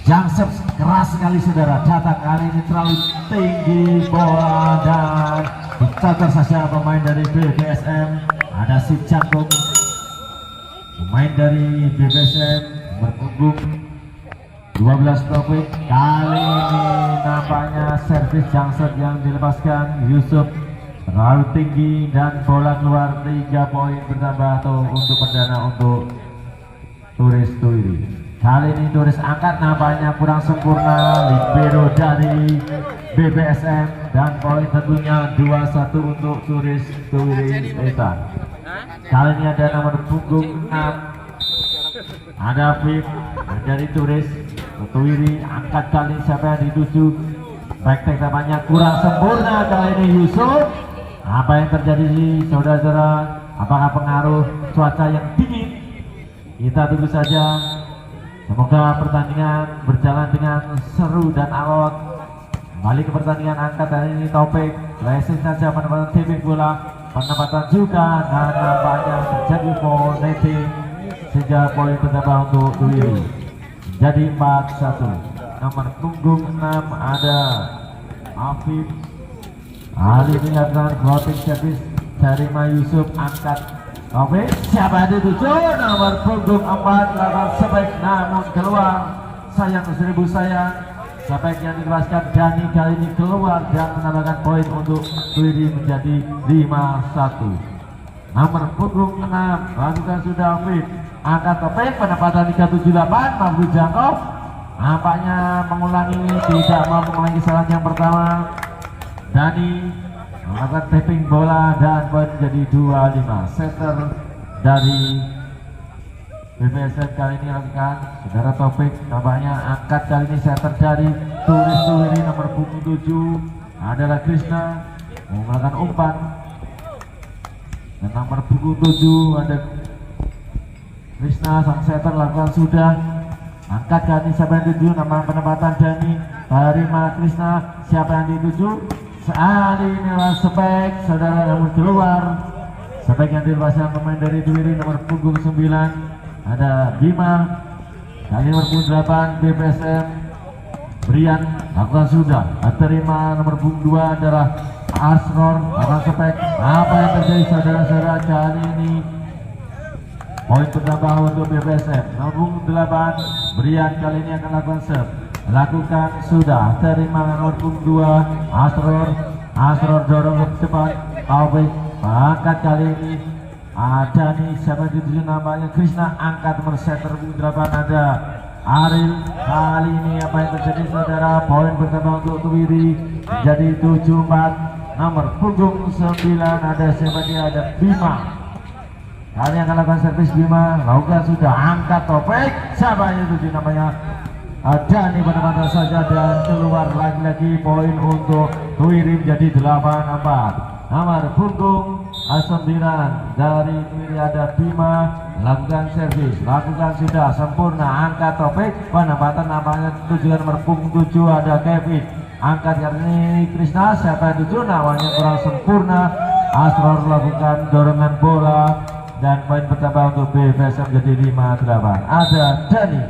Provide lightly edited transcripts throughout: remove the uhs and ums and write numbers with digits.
Jangsep keras sekali saudara, data kali ini terlalu tinggi bola dan dicotor saja pemain dari BPSM. Ada si Jangkung, pemain dari BPSM berpunggung 12 topik. Kali ini nampaknya servis Jangsep yang dilepaskan Yusuf terlalu tinggi dan bola keluar. 3 poin bertambah atau untuk perdana untuk Turis Tuiri. Kali ini Turis angkat nampaknya kurang sempurna, libero dari BPSM dan poin tentunya 2-1 untuk Turis Tuiri Etan. Kali ini ada nomor punggung 6, ada Fit dari Turis Tuiri, angkat kali siapa yang dituju. Back-back tampaknya kurang sempurna kali ini Yusuf. Apa yang terjadi saudara-saudara? Apakah pengaruh cuaca yang dingin? Kita tunggu saja. Semoga pertandingan berjalan dengan seru dan alot. Kembali ke pertandingan, angkat hari ini Taufik, racing saja penempatan tipping bola, penempatan juga dan nampaknya terjadi foul netting sehingga poin bertambah untuk Tuiri jadi 4-1. Nomor punggung 6 ada Afif. Kali ini lakukan floating service dari Yusuf, angkat oke, siapa yang dituju? Nomor punggung 4 lakukan sebaik namun keluar. Sayang 1000 sayang. Sebaik yang dilepaskan Dani kali ini keluar dan menambahkan poin untuk Tuiri menjadi 5-1. Nomor punggung 6 lakukan sudah fit. Angkat topeng penempatan 378 mampu jangkau. Nampaknya mengulangi, tidak mau mengulangi kesalahan yang pertama. Dani melakukan tapping bola dan poin menjadi 25. Center dari BPSM kali ini lakukan saudara Topik, nampaknya angkat kali ini center dari Turis Tuiri. Nomor punggung 7 adalah Krishna melakukan umpan dan nomor punggung 7 ada Krishna sang center lakukan sudah. Angkat kali ini siapa yang dituju? Nama penempatan Dani dari Krishna, siapa yang dituju? Saat ini spek saudara namun keluar. Spek yang dilepaskan pemain dari Tuiri. Nomor punggung 9 ada Bima. Kali nomor punggung 8 BPSM Brian lakukan sudah. Terima nomor punggung 2 adalah Asror lakukan spek. Apa yang terjadi saudara-saudara kali ini? Poin bertambah untuk BPSM. Nomor punggung 8 Brian kali ini akan lakukan serve. Lakukan sudah, terima nomor punggung 2 Asror dorong ke depan. Taufik angkat kali ini ada nih siapa dituju namanya Krishna, angkat nomor center punggung 8 ada Aril. Kali ini apa yang terjadi saudara? Poin bertambah untuk Tuiri jadi 7-4. Nomor punggung 9 ada siapa dia? Ada Bima. Kali yang akan lakukan servis Bima, lakukan sudah, angkat Topik, siapa yang dituju namanya? Dani penempatan saja dan keluar lagi-lagi poin untuk Tuiri menjadi 8-4. Nomor punggung 9 dari Tuiri ada Bima, lakukan servis, lakukan sudah sempurna, angkat Topik, penempatan namanya tujuan nomor punggung 7 ada Kevin, angkat ini Krishna, siapa yang tujuh namanya kurang sempurna. Asror lakukan dorongan bola dan poin bertambah untuk BPSM menjadi 5-8. Ada Dani,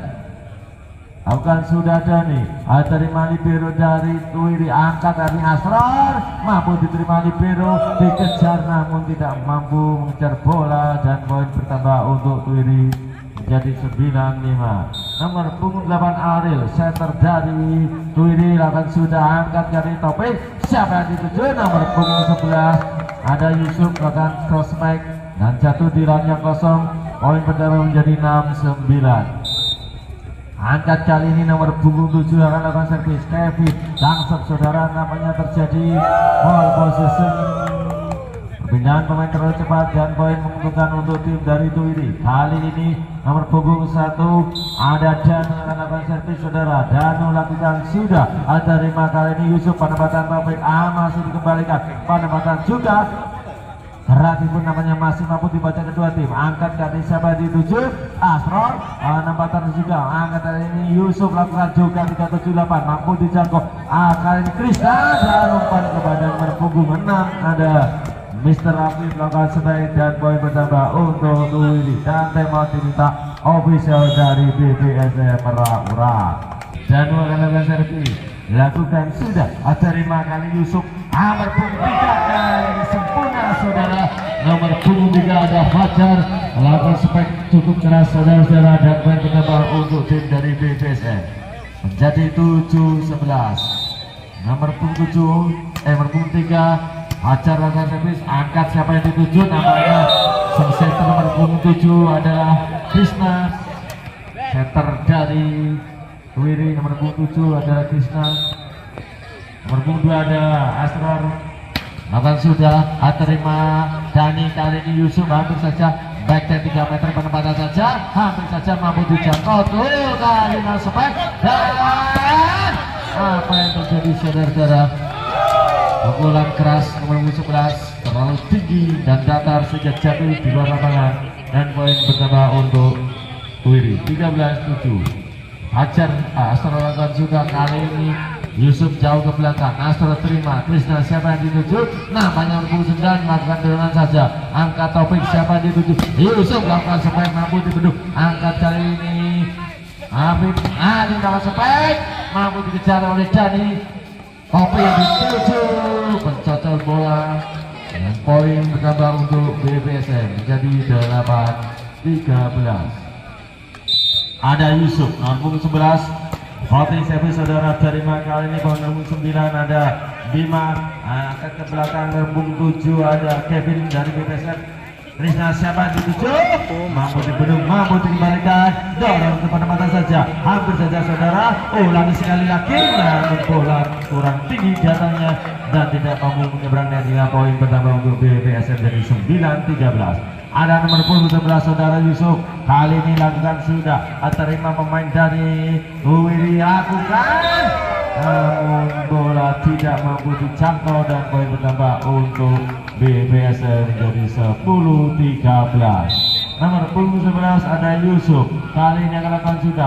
lakukan sudah Dani, terima libero dari Tuiri, angkat dari Asror, mampu diterima libero, dikejar namun tidak mampu mengejar bola dan poin bertambah untuk Tuiri menjadi 9-5. Nomor punggung 8 Aril, center dari Tuiri, lakukan sudah, angkat dari Topik, siapa yang dituju? Nomor punggung 11 ada Yusuf, lakukan cross back dan jatuh di ranjang kosong, poin bertambah menjadi 6-9. Angkat kali ini nomor punggung 7 akan lakukan servis Kevin, langsung saudara namanya terjadi ball possession. Perpindahan pemain terlalu cepat dan poin menguntungkan untuk tim dari Tuiri. Kali ini nomor punggung 1 ada Danu akan lakukan servis saudara. Danu lakukan sudah, terima kali ini Yusuf, penempatan Taufik masih dikembalikan, penempatan juga Berarti pun namanya masih mampu dibaca kedua tim. Angkat kali siapa dituju? Asror. Penempatan juga. Angkat kali ini Yusuf lakukan juga 378. Mampu dijangkau. Kali ini Krishna dan umpan ke badan berpunggung 6. Ada Mr. Afif lakukan sebaik dan poin bertambah untuk Tuiri. Dan tema diminta official dari BPSM Merak. Danu akan lakukan servis, lakukan sudah, terima kali Yusuf, nomor punggung 3 kali sempurna saudara, nomor punggung 3 ada Fajar, lakukan spek cukup keras saudara-saudara, dan poin bertambah untuk tim dari BPSM menjadi 7-11. Nomor punggung 3 Fajar lakukan servis, angkat siapa yang dituju, namanya setter nomor punggung 7 adalah Krishna, setter dari Wiri, nomor punggung 7 adalah Krishna, nomor punggung 2 ada Asrar, lakukan sudah, terima Dani, kali ini Yusuf hampir saja back 3 meter penempatan saja, hampir saja mampu dijangkau tuh kali spek, dan apa yang terjadi saudara-saudara, pukulan keras nomor 11 terlalu tinggi dan datar sehingga jatuh di luar lapangan, dan poin bertambah untuk Wiri 13-7. Hajar Astra lakukan sudah, kali ini Yusuf jauh ke belakang, Astra terima, Krishna siapa yang dituju, namanya 29 melakukan dorongan saja, angkat topik siapa yang dituju, Yusuf lakukan spek mampu dibendung, angkat kali ini Habib Ali lakukan spek mampu dikejar oleh Dani, topik yang dituju pencocol bola, dan poin bertambah untuk BPSM menjadi 8-13. Ada Yusuf, nomor 11 voting service saudara, terima kali ini nomor 9 ada Bima, angkat ke belakang nomor 7 ada Kevin dari BPSM, Krishna siapa dituju, mampu dibendung, mampu dikembalikan, dorong ke mata saja, hampir saja saudara, ulangi sekali lagi, namun bola kurang tinggi datanya dan tidak mampu menyeberangnya, dengan poin bertambah untuk BPSM dari 9-13. Ada nomor punggung 11 saudara Yusuf, kali ini lakukan sudah, terima pemain dari Wiri lakukan, namun bola tidak mampu dijangkau, dan poin bertambah untuk BPSM menjadi 10-13. Nomor punggung 11 ada Yusuf, kali ini akan lakukan sudah,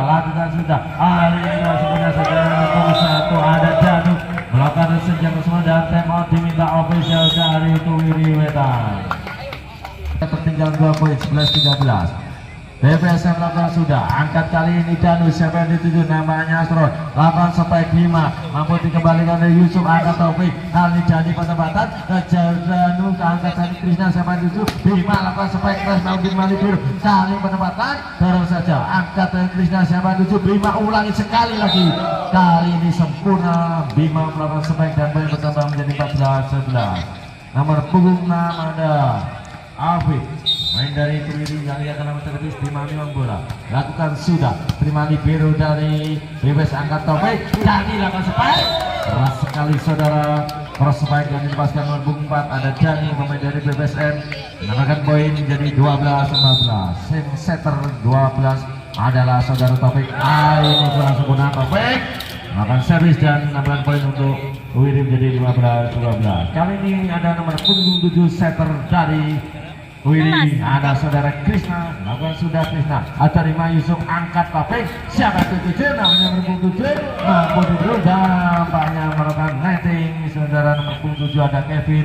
kali ini sebenarnya saudara nomor 1 ada Danu, melakukan senjata semua dan timeout diminta official dari Wiri Wetan. Tertinggal 2 poin 11-13. BPSM lakukan sudah, angkat kali ini Danu siapa yang dituju, namanya Asron, lakukan spek Bima, mampu dikembalikan dari Yusuf, angkat Taufik, kali jadi penempatan kejar Danu, angkat kali Krishna siapa yang dituju, Bima lakukan spek keras mampu kembali biru, kali penempatan dorong saja, angkat dari Krishna siapa yang dituju, Bima ulangi sekali lagi, kali ini sempurna, Bima melakukan spek dan poin bertambah menjadi 14-11. Nomor punggung 6 ada Afif, main dari Wiri yang ia akan terlebih terima bola, lakukan sudah, terima libero dari BPS, angkat topik, Dani lakukan spek keras sekali saudara, cross spike yang dilepaskan nomor punggung 4 ada Dani, pemain dari BPSM, menambahkan poin menjadi 12-14. Sim setter 12 adalah saudara Topik, ini kurang sempurna Topik, melakukan servis dan menambahkan poin untuk Wiri menjadi 15-12. Kali ini ada nomor punggung 7 setter dari Wiri, ada saudara Krishna, lakukan sudah Krishna, terima Yusuf, angkat Topik, siapa itu 7, namanya nomor punggung 7, mampu diberi, dampaknya melakukan netting, saudara nomor punggung 7 ada Kevin.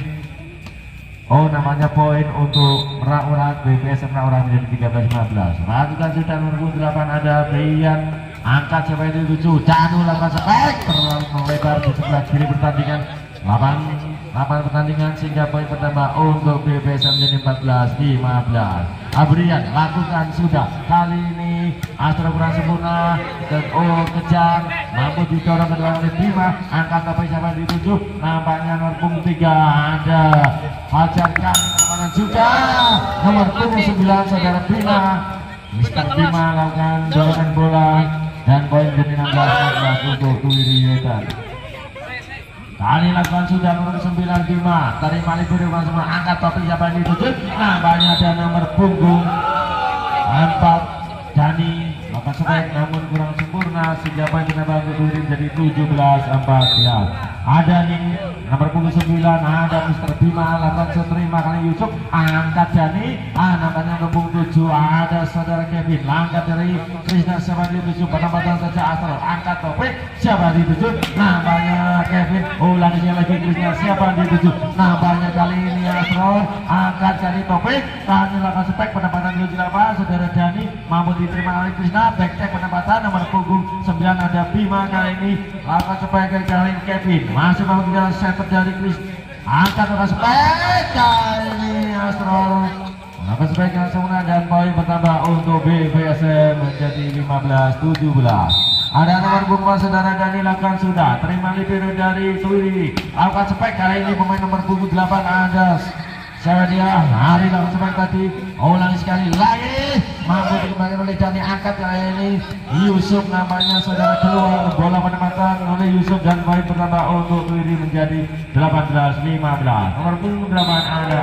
Oh, namanya poin untuk Merak-Urak, BPSM Merak-Urak menjadi 13-15. Lakukan sudah nomor punggung 8 ada Brian, angkat siapa itu 7, Danu lakukan spek, terlalu melebar di sebelah kiri pertandingan, 8 pertandingan sehingga poin bertambah untuk BPSM menjadi 14-15. Abrian lakukan sudah, kali ini Astra kurang sempurna, dan kejar, mampu didorong ke dalam oleh Bima, angkat tapi siapa dituju, nampaknya nomor punggung 3 ada Hajar kali penempatan juga, nomor punggung 9 saudara Bima, Mister Bima lakukan dorongan bola dan poin menjadi 16-14 untuk Wiri Wetan. Kali lakukan sudah nomor 9 Bima, terima libur semua, angkat topi siapa yang dituju, nampaknya ada nomor punggung 4 Dani, maka sebaik namun kurang sempurna sehingga poin menambah Wiri menjadi 17-14. Ada nih nomor punggung 9 ada Mister Bima, lakukan seterima kali Yusuf, angkat Dani, nampaknya nomor punggung 7 ada saudara Kevin, langkah dari Krishna siapa dituju, penempatan saja Astra, angkat Topik siapa dituju, nampaknya Kevin, ulanginya lagi Krishna siapa dituju, nampaknya kali ini Astra, angkat dari Topik, kali lakukan spek penempatan 78 saudara Dani, mampu diterima oleh Krishna, back check penempatan nomor punggung 9 ada Bima kali ini lakukan sebagai jalan Kevin masih mau jalan set terjadi Chris angkat lakukan sebagai kali ini Astro lakukan sebagai sempurna dan poin bertambah untuk BBSM menjadi 15-17. Ada nomor punggung saudara Dani lakukan sudah terima libero dari Tuiri lakukan spek kali ini pemain nomor punggung 8 ada siapa dia hari lakukan spek tadi ulang sekali lagi mampu dikembalikan oleh Dani angkat kali ini Yusuf namanya saudara keluar bola penempatan oleh Yusuf dan poin bertambah untuk Tuiri menjadi 18-15. Nomor punggung 8 ada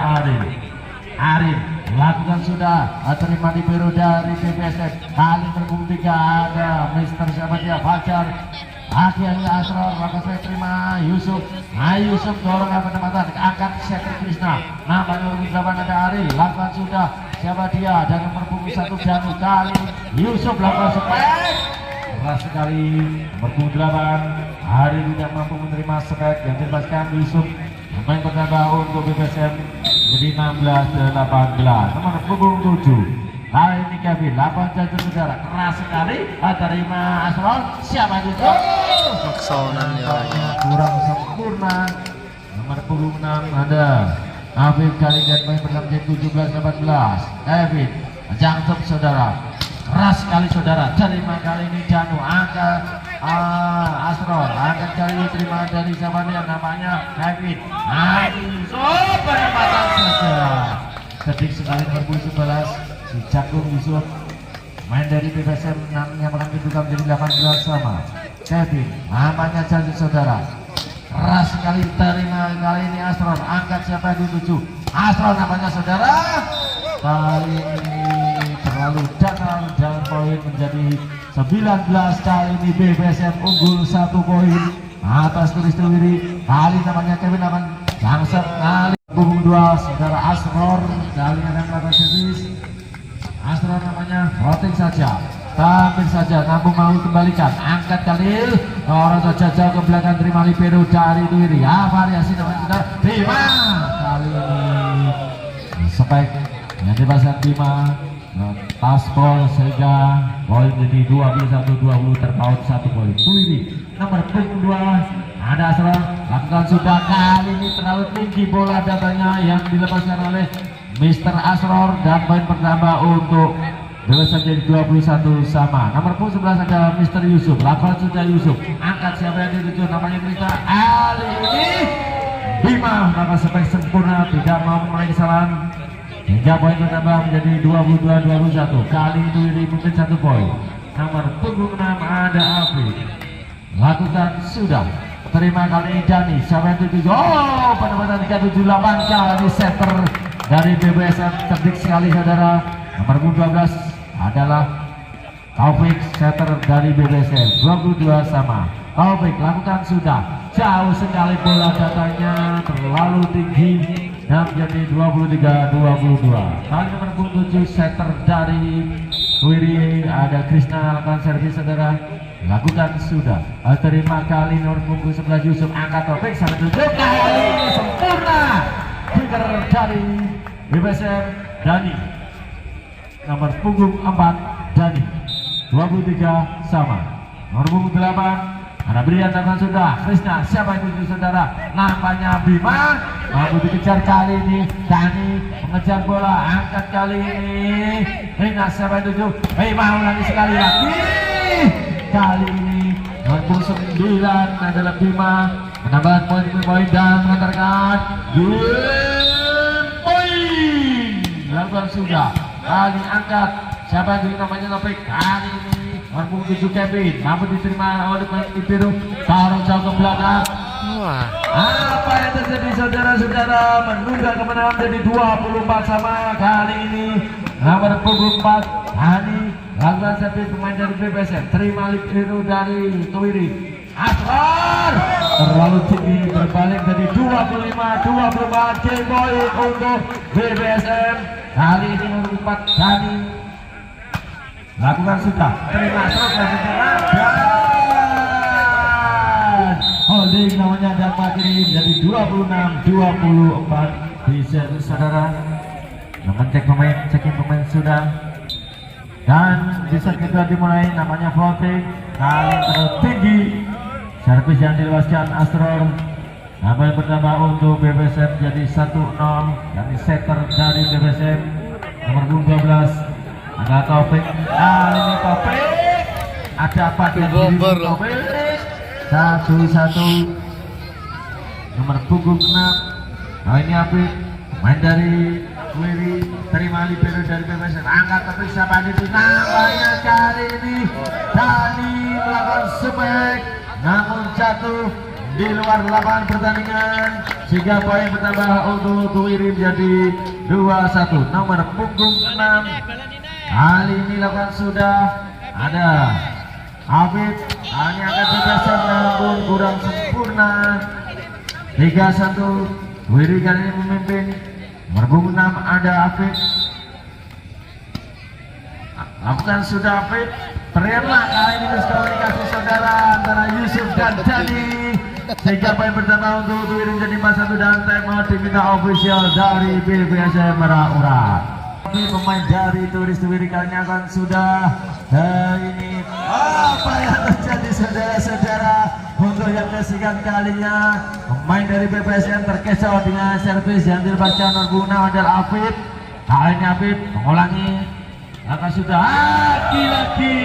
Arif lakukan sudah terima libero dari BBSM kali berbunyi 3 ada Mister siapa dia Fajar akhirnya Asror maka saya terima Yusuf Yusuf dorong penempatan angkat Seter Krishna namanya nomor 8 ada Ari lakukan sudah siapa dia dan nomor punggung 1 Janu kali Yusuf lakukan spek keras sekali nomor punggung 8 Ari tidak mampu menerima spek yang dilepaskan Yusuf pemain bertambah untuk BBSM jadi 16-18. Nomor punggung 7 kali ini Kevin 8 jatuh saudara keras sekali terima Asrol siapa itu kurang sempurna. Nomor punggung 6 ada Afif kali dan main bersama jadi 17-18. Kevin jangkep saudara keras sekali saudara terima kali ini Janu angkat Asror angkat kali ini terima dari siapa dia namanya Kevin penempatan saja sedih sekali nomor 11 si Cakung Yusuf main dari BBSM yang akan dibuka menjadi 18 sama Kevin namanya jadi saudara keras sekali terima kali ini Asror angkat siapa di 7 Asror namanya saudara kali ini terlalu datar dan poin menjadi 19 kali ini BBSM unggul 1 poin atas Turis Tuwiri kali namanya Kevin akan langsung kali punggung 2 saudara Asror kali akan melakukan servis Asror namanya floating saja tampil saja namun mau kembalikan angkat kali orang saja jauh ke belakang terima libero dari Tuwiri variasi namanya saudara Bima kali ini spek yang dipasang Bima Taspol sehingga poin jadi 21-20 terpaut 1 poin. Tuwiri nomor punggung 2 ada Asror lakukan sudah kali ini terlalu tinggi bola datanya yang dilepaskan oleh Mister Asror dan poin bertambah untuk BBSM jadi 21 sama. Nomor punggung 11 ada Mister Yusuf lakukan sudah Yusuf angkat siapa yang dituju namanya kita kali ini Bima maka sampai sempurna tidak mau mengulangi kesalahan hingga poin bertambah menjadi 22-21 kali itu mungkin 1 poin. Nomor punggung 6 ada Afi lakukan sudah terima kali ini Dani 77 penempatan 378 kali setter dari BBSM cerdik sekali saudara. Nomor punggung 12 adalah Taufik setter dari BBSM 22 sama. Taufik lakukan sudah jauh sekali bola datanya terlalu tinggi dan menjadi 23-22 kali nomor punggung 7 setter dari Tuwiri ada Krishna lakukan servis saudara lakukan sudah terima kali nomor punggung 11 Yusuf angkat topik 1 kali ini sempurna trigger dari BBSM Dani nomor punggung 4 Dani 23 sama. Nomor punggung 8 ada Brian datang sudah Krishna siapa itu saudara namanya Bima mampu dikejar kali ini Dani mengejar bola angkat kali ini Rina siapa itu Bima ulangi sekali lagi kali ini nomor punggung 9 adalah Bima menambahkan poin dan mengantarkan game poin lakukan sudah kali angkat siapa itu namanya Topik kali ini nomor punggung 7 Kevin mampu diterima oleh pemain biru taruh jauh ke belakang. Apa yang terjadi saudara-saudara menunda kemenangan jadi 24 sama kali ini nomor punggung 4 Hani lakukan servis pemain dari BBSM terima biru dari Tuwiri Asror terlalu tinggi berbalik jadi 25-24 game point untuk BBSM kali ini nomor 4 Hani lakukan sudah terima Asror dan holding namanya dan makin jadi 26-24 di servis saudara mengecek pemain checking pemain sudah dan di set kedua dimulai namanya floating kali terlalu tinggi. Servis yang dilepaskan Asror. Namun pertama untuk BPSM jadi 1-0. Dari setter dari BPSM nomor 12 ada Taufik. Kali ini Taufik. Ada apa yang diri Taufik? 1-1. Nomor punggung 6. Nah ini Apik. Main dari Wiri, terima libero dari BPSM, angkat tapi siapa itu namanya kali ini Dani melakukan sebek namun jatuh di luar lapangan pertandingan sehingga poin bertambah untuk Wiri menjadi 2-1. Nomor punggung 6 kali ini lakukan sudah ada Afid, hanya akan BPSM namun kurang sempurna. 3-1 Wiri kali ini memimpin. Nomor punggung 6 ada Afid. Lakukan sudah Afid. Terima kali ini miskomunikasi saudara antara Yusuf dan Dani. Sehingga poin pertama untuk Wiri menjadi 4-1 dan time out diminta official dari BPSM Meraura. Pemain dari Turis Wiri kali ini akan sudah. Ini apa yang terjadi saudara-saudara? Untuk yang kesekian kalinya pemain dari BPSM terkecoh dengan servis yang dilepaskan nomor 6 adalah Afid. Kali ini Afid mengulangi akan sudah lagi-lagi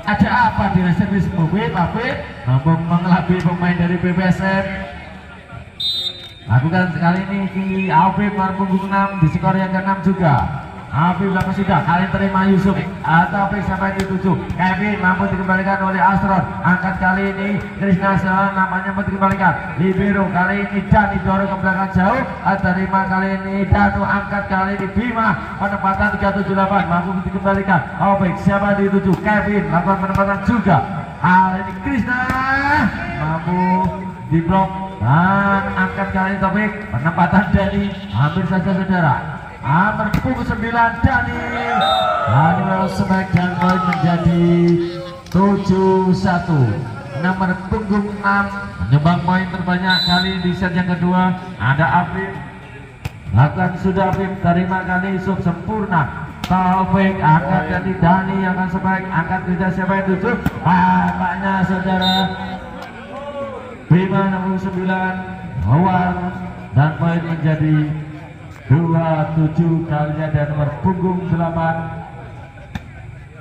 ada apa dengan servis Afid? Afid mampu mengelabui pemain dari BPSM. Lakukan kali ini Afid nomor punggung 6 di skor yang ke-6 juga. Afid lakukan sudah, kali terima Yusuf atau Afid sampai di 7. Kevin mampu dikembalikan oleh Astron. Angkat kali ini Krishna nampaknya mampu dikembalikan. Libero kali ini dan didorong ke belakang jauh. Terima kali ini Danu, angkat kali ini Bima. Penempatan 378 mampu dikembalikan. Afid siapa di 7. Kevin lakukan penempatan juga. Kali ini Krishna mampu diblok dan angkat kali ini Taufik. Penempatan Dani hampir saja saudara. Nomor punggung 9 Dani lalu sebek dan poin menjadi 7-1. Nomor punggung 6 menyumbang poin terbanyak kali di set yang kedua ada Afif. Lakukan sudah Afif, terima kali sub sempurna. Taufik angkat dari Dani akan sebek, angkat tidak siapa yang 7. Tampaknya saudara Bima nomor 9 Hawar dan poin menjadi 27 kalinya dan nomor punggung 8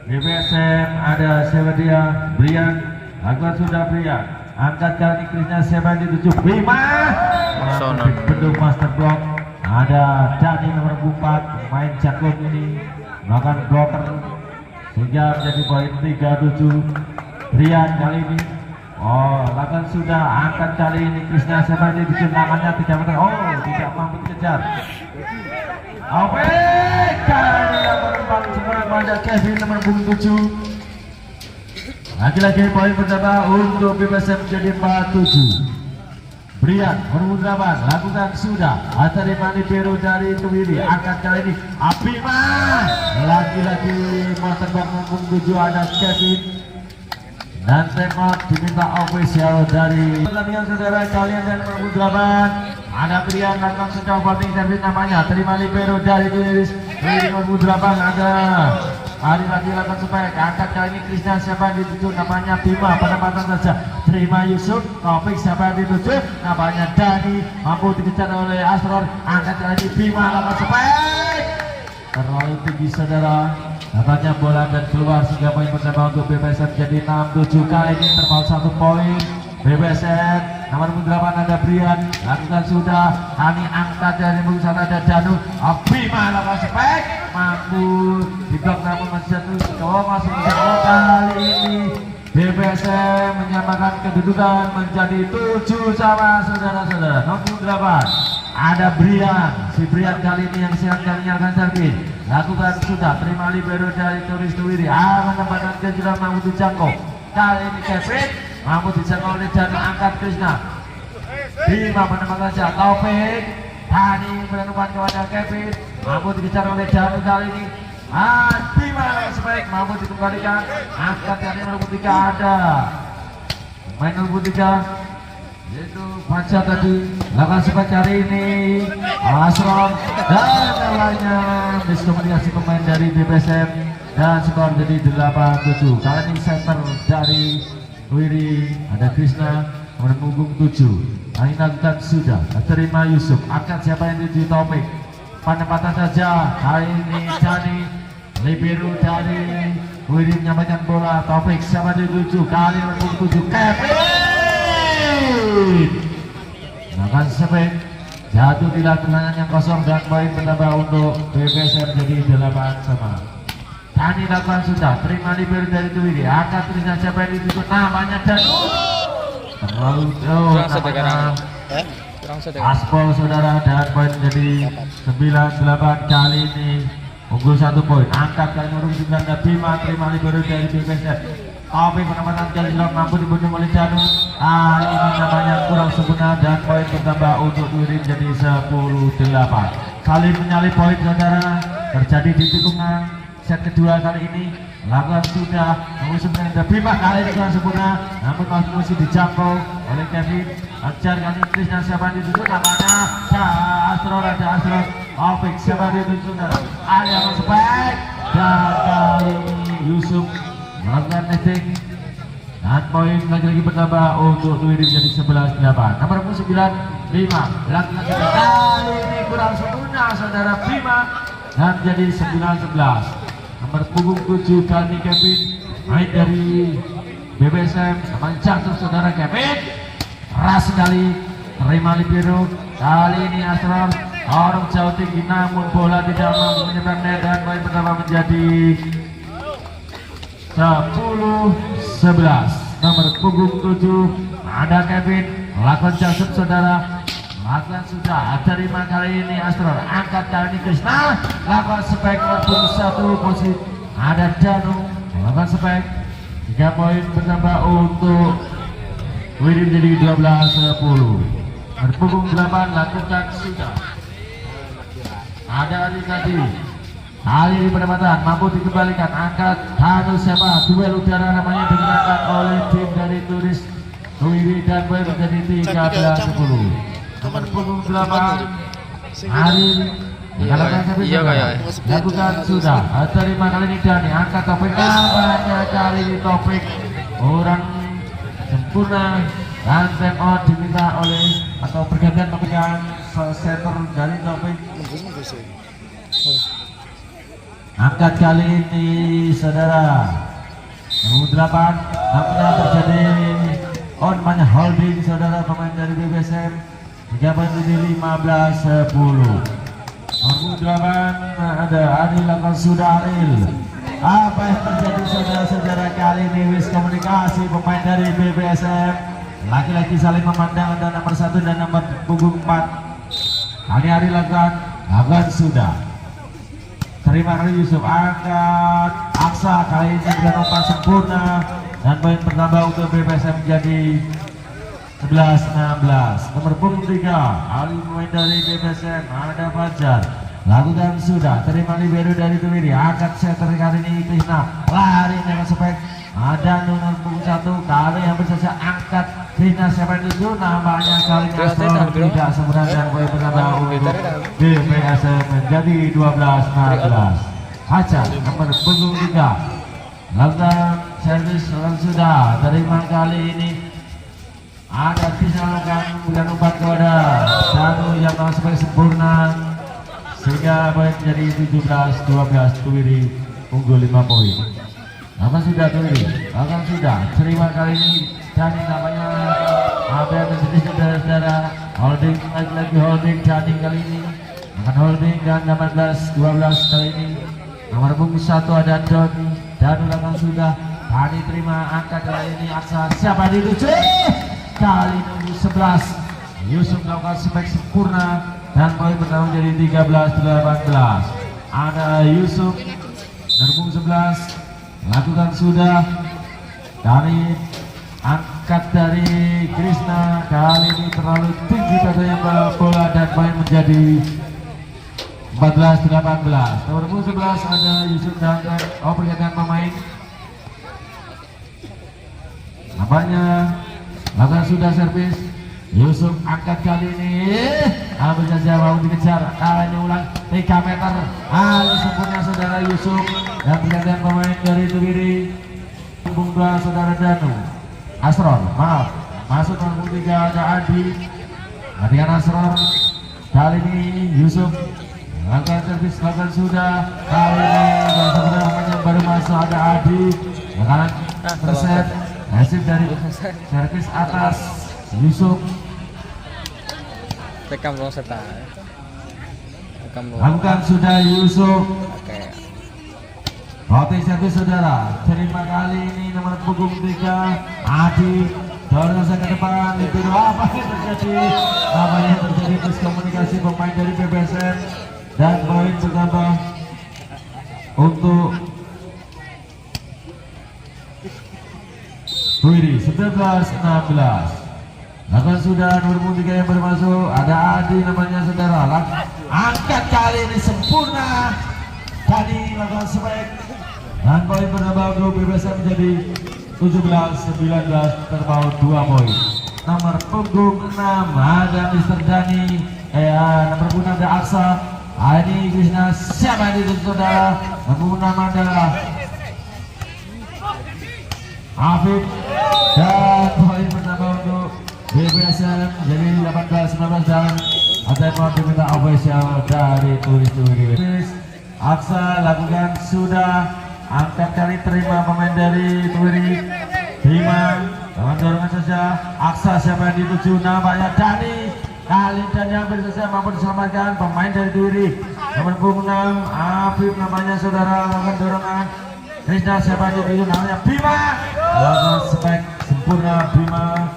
BPSM ada Sewadia Brian. Lakukan sudah Brian, angkat kali Krisna siapa di 7. Bima bentuk master block ada Dani nomor 4 main jagung ini melakukan blocker sehingga menjadi poin 37. Brian kali ini lakukan sudah, angkat kali ini Krisna siapa di 7 namanya tidak meter. Tidak mampu dikejar. Oke, kali yang berembang semua pada Kevin nomor 7. Lagi-lagi poin pertama untuk BPSM menjadi 47. Brian nomor 8 lakukan sudah. Terima libero dari Tuwiri, angkat kali ini Abima. Lagi-lagi master box nomor 7 ada Kevin. Dan tembak diminta official dari pertandingan saudara kalian dan nomor 8 ada Brian lakukan sudah voting servis namanya. Terima libero dari Turis nomor 8 ada hari lagi lakukan supaya angkat kali ini Krishna siapa di 7 namanya Bima. Penempatan saja terima Yusuf. Taufik siapa di 7 namanya Dani mampu dikejar oleh Asror. Angkat kali ini Bima lakukan supaya terlalu tinggi saudara. Nampaknya bola dan keluar sehingga poin pertama untuk BPSM jadi 6-7. Kali ini terpaut 1 poin BPSM. Nomor 8 ada Brian, lakukan sudah. Kami angkat dari nomor 1 ada Danu. Bima lakukan spek, mampu diblok namun masih jatuh. Masih bisa kali ini BPSM menyamakan kedudukan menjadi 7 sama saudara-saudara. Nomor 8 ada Brian, si Brian kali ini yang siap kalinya akan servis. Lakukan sudah, terima libero dari Turis Tuwiri. Menempatkan kejuran mampu dijangkau. Kali ini Kevin mampu dijangkau oleh Danu, angkat Krishna. Bima menempatkan saja Taufik. Tadi menemukan kepada Kevin, mampu dikejar oleh Danu kali ini. Bima sebaik mampu dikembalikan. Angkat dari nomor 3 ada main nomor 3 yaitu Fajar tadi. Lakukan seperti hari ini Asron dan lainnya miskomunikasi pemain dari BPSM dan skor jadi 8-7. Kali ini center dari Wiri, ada Krishna nomor punggung 7. Kali ini lakukan sudah terima Yusuf, akan siapa yang dituju Taufik, penempatan saja. Kali ini Dani libero dari Wiri menyampaikan bola. Taufik siapa dituju, kali nomor punggung 7 Kevin akan sepek jatuh di lapangan yang kosong dan poin bertambah untuk BPSM jadi 8-sama. Tani lakukan sudah terima libero dari Wiri, akan tulisnya siapa yang dituju, namanya dan terlalu jauh namanya Aspol saudara, dan poin menjadi 9-8. Kali ini unggul 1 poin. Angkat kali nomor 9 dan Bima terima libero dari BPSM. Tapi penempatan kali ini mampu dibunuh oleh Danu. Ini namanya kurang sempurna dan poin bertambah untuk Wiri menjadi 10-8. Kali menyalip poin saudara terjadi di tikungan set kedua kali ini. Lakukan sudah nomor 9 dan Bima kali ini kurang sempurna, namun masih dijangkau oleh Kevin. Ajar kali ini Krishna siapa yang dituju, namanya ada Astro Taufik siapa yang dituju, Ali akan sepek, dan kali ini Yusuf melakukan netting dan poin lagi-lagi bertambah untuk Wiri menjadi 11-8. Nomor 9 Bima lakukan kali ini kurang sempurna saudara Bima dan menjadi 9-11. Nomor punggung 7 kali Kevin main dari BPSM sama jatuh saudara Kevin, keras sekali terima libero. Kali ini Astro orang jauh tinggi namun bola tidak mampu menyeberang net dan poin pertama menjadi 10-11. Nomor punggung 7 ada Kevin lakukan jatuh saudara, lakukan sudah terima kali ini Astro, angkat kali ini Krishna lakukan spek nomor punggung 1 posisi ada Danu lakukan spek, 3 poin bertambah untuk Wiri menjadi 12-10. Berpunggung 8 lakukan sudah ada Ali tadi. Kali ini penempatan mampu dikembalikan, angkat Danu siapa, duel udara namanya digunakan oleh tim dari Turis Wiri dan poin menjadi 13-10. Nomor punggung 8 hari iya kayak lakukan sudah terima kali ini Dani, angkat Taufik namanya kali ini Taufik orang sempurna dan time out diminta oleh atau pergantian pemegang center dari Taufik. Angkat kali ini saudara nomor 8 nampaknya terjadi namanya holding saudara pemain dari BPSM. 3 poin menjadi 15-10. Nomor 8 ada Adil lakukan sudah Aril. Apa yang terjadi saudara-saudara kali ini wis komunikasi pemain dari BPSM laki-laki saling memandang, ada nomor 1 dan nomor punggung 4. Kali Aril lakukan sudah terima kali Yusuf, angkat Aksa kali ini dengan umpan sempurna dan poin bertambah untuk BPSM menjadi 11-16. Nomor punggung 3 Ali pemain dari BPSM ada Fajar lakukan sudah terima libero dari Wiri, angkat setter kali ini Krishna lari dengan spek, ada nomor punggung 1 kali yang saja angkat Krishna siapa itu namanya kali ini Astro tidak sempurna dan poin bertambah untuk BPSM menjadi 12-16. Fajar nomor punggung 3 lakukan servis sudah terima kali ini ada disalurkan bulan umpan kepada Danu yang sebagai sempurna sehingga poin menjadi 17-12. Wiri unggul 5 poin. Apa sudah Wiri? Akan sudah terima kali ini Dani namanya apa yang terjadi saudara-saudara, holding lagi holding Dani kali ini akan holding dan 18-12 kali ini. Nomor punggung 1 ada Doni Danu akan sudah Dani terima, angkat kali ini Aksa siapa dituju kali nomor 11 Yusuf melakukan spek sempurna dan poin pertama menjadi 13-18. Ada Yusuf nomor 11 lakukan sudah dari angkat dari Krishna kali ini terlalu tinggi katanya bola dan poin menjadi 14-18. Nomor 11 ada Yusuf dan pergantian pemain namanya lakukan sudah servis Yusuf angkat kali ini, ambil saja mau dikejar, kali ini ulang 3 meter, sempurna saudara Yusuf dan pergantian pemain dari Tubiri, Bungga saudara Danu, Asron, maaf, masuk nomor 3 ada Adi, Adian Asron, kali ini Yusuf, angkat servis lakukan sudah, kali ini dan saudara pemain baru masuk ada Adi, kanan terset, hasil dari servis atas Yusuf. Rekam dong serta. Rekam dong. Lakukan sudah Yusuf. Oke. Roti satu saudara. Terima kali ini nomor punggung 3 Adi. Dorong ke depan. Itu apa yang terjadi? Apa yang terjadi? Miskomunikasi pemain dari PBSM dan poin bertambah untuk Tuiri 19-16. Lakukan sudah nomor 3 yang bermasuk, ada Adi namanya saudara. Angkat kali ini sempurna. Tadi lakukan sebaik dan poin bertambah untuk PBSM menjadi 17-19 terpaut 2 poin. Nomor punggung 6 ada Mr. Dani, nomor punggung 6 ada Aksa, Adi Krishna, siapa itu saudara? Nomor punggung 6 adalah Afif dan poin bertambah untuk BBSM jadi 18-19 dan ada yang diminta official dari turis. Aksa lakukan sudah, angkat kali terima pemain dari Turi terima, lawan dorongan saja Aksa siapa yang dituju namanya Dani, kali dan yang bersisa mampu diselamatkan pemain dari Turi nomor punggung 6 Afif namanya saudara, lakukan dorongan Krishna siapa yang dituju namanya Bima, lakukan spek sempurna Bima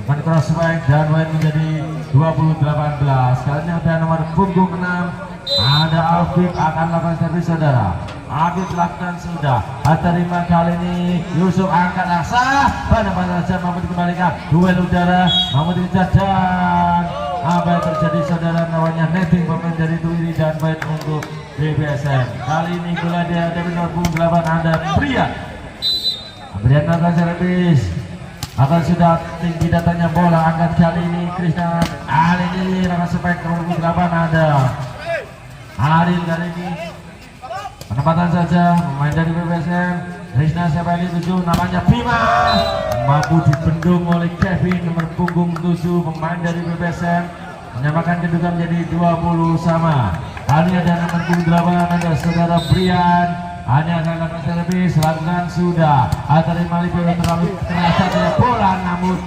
akan cross back dan poin menjadi 20-18. Kali ini ada nomor punggung 6 ada Afif akan lakukan servis saudara. Afif lakukan sudah, terima kali ini Yusuf angkat Aksa, pada saja mampu dikembalikan duel udara mampu dikejar dan apa yang terjadi saudara namanya netting pemain dari Tuiri dan poin untuk BBSM. Kali ini bola dia ada nomor punggung 8 ada Brian lakukan servis. Akan sudah tinggi datanya bola, angkat kali ini Krishna, kali ini lakukan spek nomor 8 ada Aril kali ini penempatan saja pemain dari BBSM Krishna siapa yang dituju namanya Bima, mampu dibendung oleh Kevin nomor punggung 7 pemain dari BBSM menyamakan kedudukan menjadi 20 sama. Kali ada nomor punggung 8 ada saudara Brian, hanya akan lakukan servis, lakukan sudah terima libero terlalu keras saja bola namun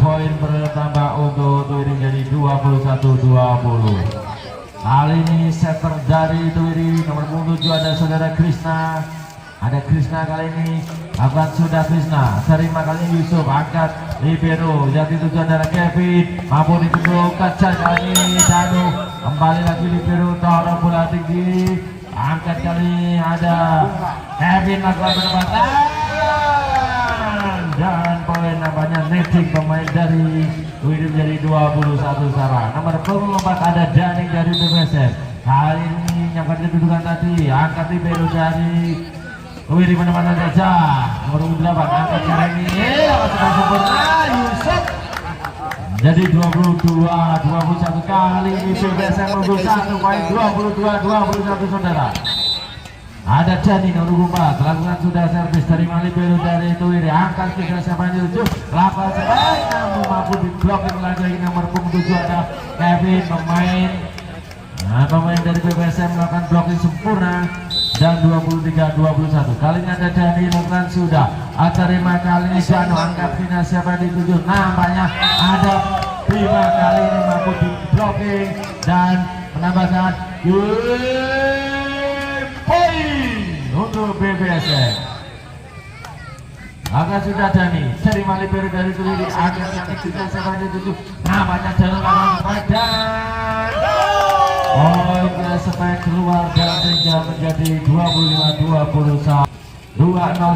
poin bertambah untuk Tuiri jadi 21-20. Kali ini setter dari Tuiri nomor 7 ada saudara Krishna, ada Krishna kali ini lakukan sudah Krishna, terima kali ini Yusuf angkat libero yang dituju adalah Kevin, mampu dituju kejar kali ini Danu, kembali lagi libero taruh bola tinggi, angkat kali ini ada Kevin lakukan penempatan dan poin namanya netting pemain dari Tuiri menjadi 21 sama. Nomor 4 ada Dani dari BBSM, kali ini nyamper kedudukan tadi, angkat libero dari Tuiri penempatan saja nomor 8 angkat kali ini sudah sempurna Yusuf jadi 22-21. kali ini BBSM unggul 1 poin 22-21 saudara. Ada Dani nomor 4 lakukan sudah servis dari libero dari Tuiri, angkat ke siapa yang dituju lakukan sebaik namun mampu diblokir lagi nomor 7 ada Kevin pemain dari BBSM melakukan blocking sempurna dan 23-21. Kali ini ada Dani lakukan sudah terima kali ini Jano angkat final siapa yang dituju nampaknya ada Bima, kali ini mampu di blocking dan menambahkan poin untuk BBSM. Maka sudah Dani terima libero dari Tuiri, akhirnya yang kita siapa yang dituju nampaknya Jano lakukan dan poin spek keluar dan menjadi 25-21 2-0.